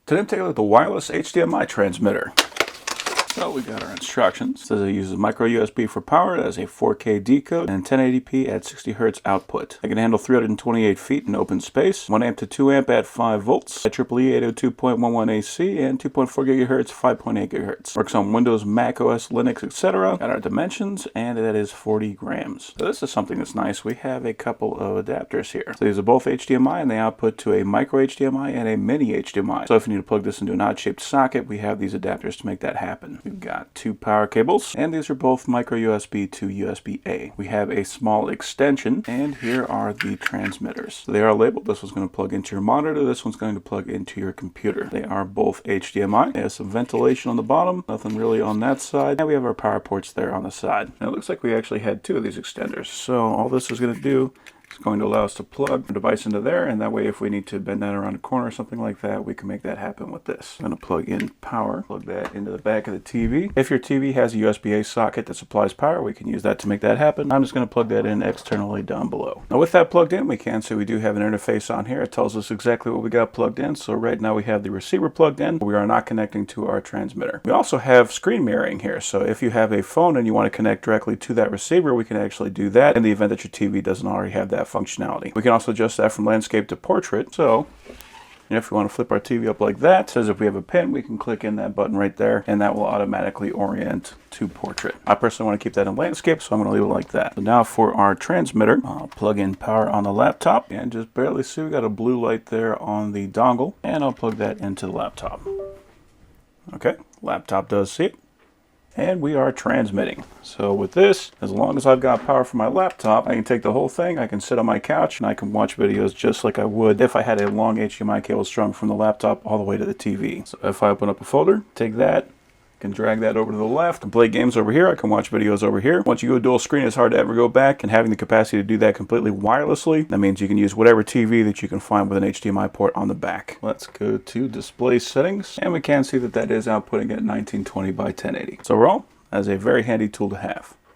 Today I'm taking a look at the wireless HDMI transmitter. So we got our instructions. It says it uses micro USB for power. It has a 4K decode and 1080p at 60 Hz output. It can handle 328 feet in open space, 1 amp to 2 amp at 5 volts, IEEE 802.11 AC, and 2.4 GHz, 5.8 GHz. Works on Windows, Mac OS, Linux, etc. Got our dimensions, and that is 40 grams. So this is something that's nice. We have a couple of adapters here. So these are both HDMI, and they output to a micro HDMI and a mini HDMI. So if you need to plug this into an odd-shaped socket, we have these adapters to make that happen. We've got 2 power cables, and these are both micro USB to USB-A. We have a small extension, and here are the transmitters. So they are labeled. This one's going to plug into your monitor. This one's going to plug into your computer. They are both HDMI. They have some ventilation on the bottom, nothing really on that side, and we have our power ports there on the side. Now it looks like we actually had 2 of these extenders. So all this is going to do, it's going to allow us to plug the device into there, and that way if we need to bend that around a corner or something like that, we can make that happen with this. I'm going to plug in power, plug that into the back of the TV. If your TV has a USB-A socket that supplies power, we can use that to make that happen. I'm just going to plug that in externally down below. Now with that plugged in, we can see we do have an interface on here. It tells us exactly what we got plugged in. So right now we have the receiver plugged in. We are not connecting to our transmitter. We also have screen mirroring here. So if you have a phone and you want to connect directly to that receiver, we can actually do that in the event that your TV doesn't already have that functionality. We can also adjust that from landscape to portrait. So if we want to flip our TV up like that, it says if we have a pin, we can click in that button right there, and that will automatically orient to portrait. I personally want to keep that in landscape, so I'm going to leave it like that. So now for our transmitter, I'll plug in power on the laptop, and just barely see we got a blue light there on the dongle, and I'll plug that into the laptop. Okay, laptop does see it. And we are transmitting. So with this, as long as I've got power for my laptop, I can take the whole thing, I can sit on my couch, and I can watch videos just like I would if I had a long HDMI cable strung from the laptop all the way to the TV. So if I open up a folder, take that, I can drag that over to the left and play games over here. I can watch videos over here. Once you go dual screen, it's hard to ever go back, and having the capacity to do that completely wirelessly, that means you can use whatever TV that you can find with an HDMI port on the back. Let's go to display settings, and we can see that that is outputting at 1920 by 1080. So overall, that's a very handy tool to have.